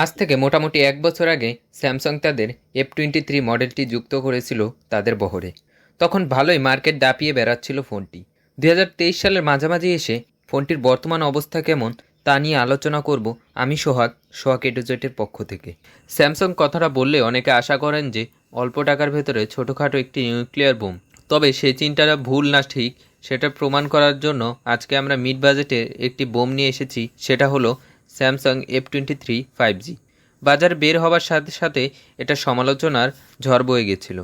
আজ থেকে মোটামুটি এক বছর আগে স্যামসাং তাদের F23 মডেলটি যুক্ত করেছিল তাদের বহরে। তখন ভালোই মার্কেট দাপিয়ে বেড়াচ্ছিল ফোনটি। 2023 সালের মাঝামাঝি এসে ফোনটির বর্তমান অবস্থা কেমন তা নিয়ে আলোচনা করব আমি সোহাগেটোজের পক্ষ থেকে। স্যামসাং কথাটা বললে অনেকে আশা করেন যে অল্প টাকার ভেতরে ছোটোখাটো একটি নিউক্লিয়ার বোম, তবে সেই চিন্তাটা ভুল না ঠিক সেটা প্রমাণ করার জন্য আজকে আমরা মিড বাজেটে একটি বোম নিয়ে এসেছি। সেটা হলো স্যামসাং F23 5G। বাজার বের হওয়ার সাথে সাথে এটা সমালোচনার ঝড় বয়ে গেছিল,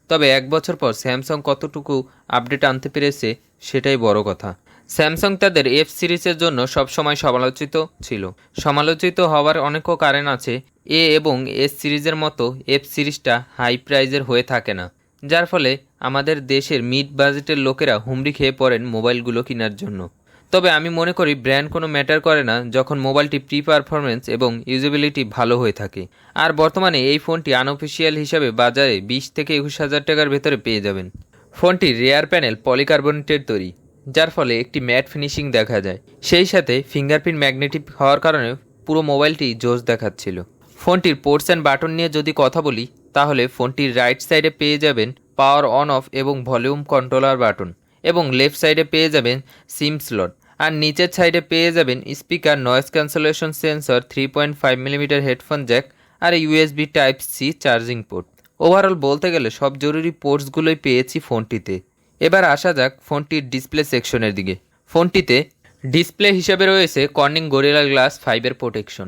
তবে এক বছর পর স্যামসাং কতটুকু আপডেট আনতে পেরেছে সেটাই বড় কথা। স্যামসাং তাদের এফ সিরিজের জন্য সবসময় সমালোচিত ছিল। সমালোচিত হওয়ার অনেক কারণ আছে। এ এবং এস সিরিজের মতো এফ সিরিজটা হাই প্রাইজের হয়ে থাকে না, যার ফলে আমাদের দেশের মিড বাজেটের লোকেরা হুমড়ি খেয়ে পড়েন মোবাইলগুলো কেনার জন্য। তবে আমি মনে করি ব্র্যান্ড কোনো ম্যাটার করে না যখন মোবাইলটি প্রি পারফরমেন্স এবং ইউজেবিলিটি ভালো হয়ে থাকে। আর বর্তমানে এই ফোনটি আনঅফিসিয়াল হিসাবে বাজারে 20 থেকে 21,000 টাকার ভেতরে পেয়ে যাবেন। ফোনটির রেয়ার প্যানেল পলিকার্বনেটের তৈরি, যার ফলে একটি ম্যাট ফিনিশিং দেখা যায়। সেই সাথে ফিঙ্গারপ্রিন্ট ম্যাগনেটিক হওয়ার কারণে পুরো মোবাইলটি জোস দেখাচ্ছিল। ফোনটির পোর্টস অ্যান্ড বাটন নিয়ে যদি কথা বলি তাহলে ফোনটির রাইট সাইডে পেয়ে যাবেন পাওয়ার অন অফ এবং ভলিউম কন্ট্রোলার বাটন, এবং লেফট সাইডে পেয়ে যাবেন সিম স্লট, আর নিচের সাইডে পেয়ে যাবেন speaker, noise cancellation sensor, 3.5 millimetre headphone jack আর USB type C charging port. Overall বলতে গেলে সব জরুরি পোর্টসগুলোই পেয়েছি ফোনটিতে। এবার আসা যাক ফোনটির ডিসপ্লে সেকশনের দিকে। ফোনটিতে ডিসপ্লে হিসেবে রয়েছে কর্নিং গরিলা গ্লাস 5-এর প্রোটেকশন,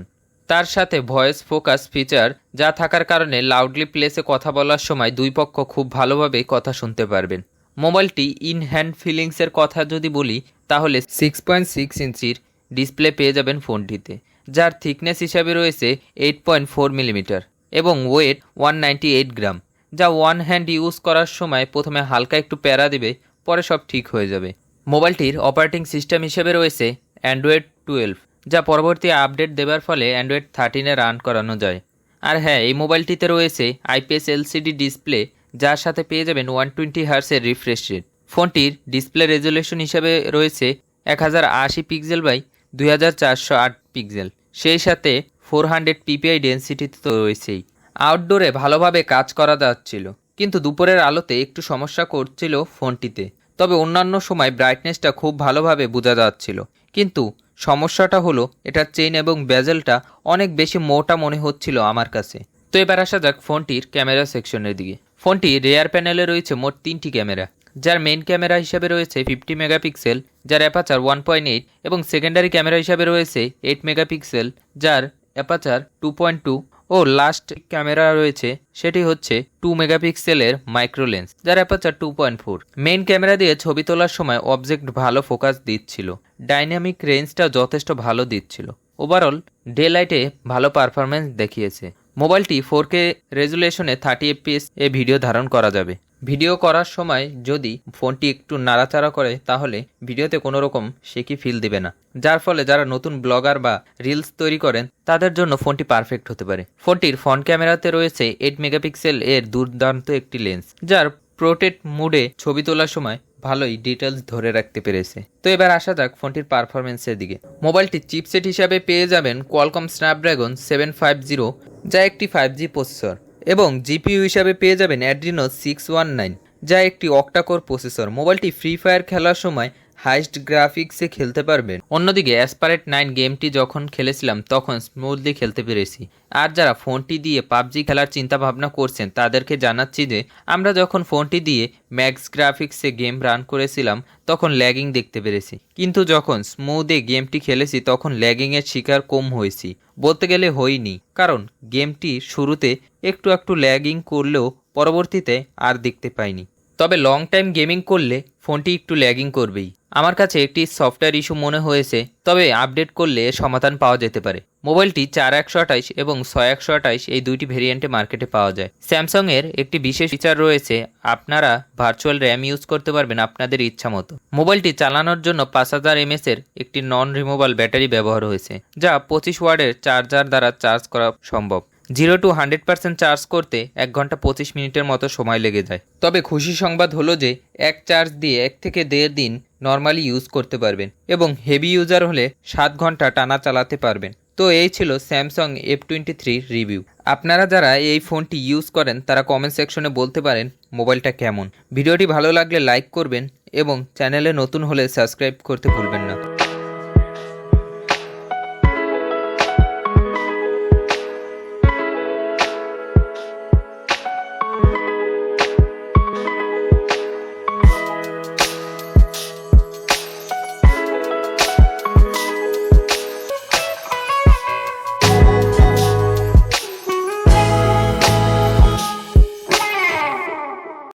তার সাথে ভয়েস ফোকাস ফিচার যা থাকার কারণে লাউডলি প্লেসে কথা বলার সময় দুই পক্ষ খুব ভালোভাবে কথা শুনতে পারবেন। মোবাইলটি ইন হ্যান্ড ফিলিংসের কথা যদি বলি তাহলে 6.6 ইঞ্চির ডিসপ্লে পেয়ে যাবেন ফোনটিতে, যার থিকনেস হিসাবে রয়েছে 8.4 মিলিমিটার এবং ওয়েট 198 গ্রাম, যা ওয়ান হ্যান্ড ইউজ করার সময় প্রথমে হালকা একটু প্যারা দেবে, পরে সব ঠিক হয়ে যাবে। মোবাইলটির অপারেটিং সিস্টেম হিসেবে রয়েছে অ্যান্ড্রয়েড 12, যা পরবর্তী আপডেট দেবার ফলে অ্যান্ড্রয়েড 13-এ রান করানো যায়। আর হ্যাঁ, এই মোবাইলটিতে রয়েছে IPS LCD ডিসপ্লে, যার সাথে পেয়ে যাবেন 120 হার্টসের রিফ্রেশ রেট। ফোনটির ডিসপ্লে রেজুলেশন হিসাবে রয়েছে 1080 পিক্সেল বাই 2408 পিক্সেল, সেই সাথে 400 ppi ডেন্সিটি তো রয়েছেই। আউটডোরে ভালোভাবে কাজ করা যাচ্ছিল, কিন্তু দুপুরের আলোতে একটু সমস্যা করছিল ফোনটিতে। তবে অন্যান্য সময় ব্রাইটনেসটা খুব ভালোভাবে বোঝা যাচ্ছিল, কিন্তু সমস্যাটা হলো এটার চেইন এবং বেজেলটা অনেক বেশি মোটা মনে হচ্ছিল আমার কাছে। তো এবার আসা যাক ফোনটির ক্যামেরা সেকশনের দিকে। ফোনটি রেয়ার প্যানেলে রয়েছে মোট 3টি ক্যামেরা, যার মেইন ক্যামেরা হিসাবে রয়েছে 50 মেগাপিক্সেল, যার অ্যাপাচার 1.8, এবং সেকেন্ডারি ক্যামেরা হিসাবে রয়েছে 8 মেগাপিক্সেল, যার অ্যাপাচার 2.2, ও লাস্ট ক্যামেরা রয়েছে সেটি হচ্ছে 2 মেগাপিক্সেলের মাইক্রো লেন্স, যার অ্যাপাচার 2.4। মেইন ক্যামেরা দিয়ে ছবি তোলার সময় অবজেক্ট ভালো ফোকাস দিচ্ছিল, ডাইনামিক রেঞ্জটা যথেষ্ট ভালো দিচ্ছিল। ওভারঅল ডে লাইটে ভালো পারফরমেন্স দেখিয়েছে। মোবাইলটি 4K রেজুলেশনে 30 fps এ ভিডিও ধারণ করা যাবে। ভিডিও করার সময় যদি ফোনটি একটু নাড়াচাড়া করে তাহলে ভিডিওতে কোনো রকম শেকি ফিল দেবে না, যার ফলে যারা নতুন ব্লগার বা রিলস তৈরি করেন তাদের জন্য ফোনটি পারফেক্ট হতে পারে। ফোনটির ফ্রন্ট ক্যামেরাতে রয়েছে 8 মেগাপিক্সেল এর দুর্দান্ত একটি লেন্স, যার পোর্ট্রেট মুডে ছবি তোলার সময় ভালোই ডিটেলস ধরে রাখতে পেরেছে। তো এবার আসা যাক ফোনটির পারফরমেন্সের দিকে। মোবাইলটির চিপসেট হিসাবে পেয়ে যাবেন কোয়ালকম স্ন্যাপড্রাগন 750, যা একটি 5G প্রসেসর, এবং জিপিইউ হিসাবে পেয়ে যাবেন অ্যাড্রিনো 619, যা একটি অক্টাকোর প্রসেসর। মোবাইলটি ফ্রি ফায়ার খেলার সময় হাইস্ট গ্রাফিক্সে খেলতে পারবেন। অন্যদিকে অ্যাসপারেট 9 গেমটি যখন খেলেছিলাম তখন স্মুথলি খেলতে পেরেছি। আর যারা ফোনটি দিয়ে পাবজি খেলার চিন্তা ভাবনা করছেন তাদেরকে জানাচ্ছি যে আমরা যখন ফোনটি দিয়ে ম্যাক্স গ্রাফিক্সে গেম রান করেছিলাম তখন ল্যাগিং দেখতে পেরেছি, কিন্তু যখন স্মুথে গেমটি খেলেছি তখন ল্যাগিংয়ের শিকার কম হয়েছি, বলতে গেলে হইনি, কারণ গেমটি শুরুতে একটু একটু ল্যাগিং করলেও পরবর্তীতে আর দেখতে পাইনি। তবে লং টাইম গেমিং করলে ফোনটি একটু ল্যাগিং করবেই। আমার কাছে একটি সফটওয়্যার ইস্যু মনে হয়েছে, তবে আপডেট করলে সমাধান পাওয়া যেতে পারে। মোবাইলটি 4128 এবং 6128 এই দুইটি ভেরিয়েন্টে মার্কেটে পাওয়া যায়। স্যামসাংয়ের একটি বিশেষ ফিচার রয়েছে, আপনারা ভার্চুয়াল র্যাম ইউজ করতে পারবেন আপনাদের ইচ্ছা মতো। মোবাইলটি চালানোর জন্য 5000 mAh এর একটি নন রিমুভাল ব্যাটারি ব্যবহার হয়েছে, যা 25 ওয়াটের চার্জার দ্বারা চার্জ করা সম্ভব। 0 to 100% চার্জ করতে 1 ঘন্টা 25 মিনিটের মতো সময় লেগে যায়। তবে খুশি সংবাদ হলো যে এক চার্জ দিয়ে 1 থেকে 1.5 দিন নর্মালি ইউজ করতে পারবেন, এবং হেভি ইউজার হলে 7 ঘন্টা টানা চালাতে পারবেন। তো এই ছিল স্যামসাং F23 রিভিউ। আপনারা যারা এই ফোনটি ইউজ করেন তারা কমেন্ট সেকশনে বলতে পারেন মোবাইলটা কেমন। ভিডিওটি ভালো লাগলে লাইক করবেন এবং চ্যানেলে নতুন হলে সাবস্ক্রাইব করতে ভুলবেন না।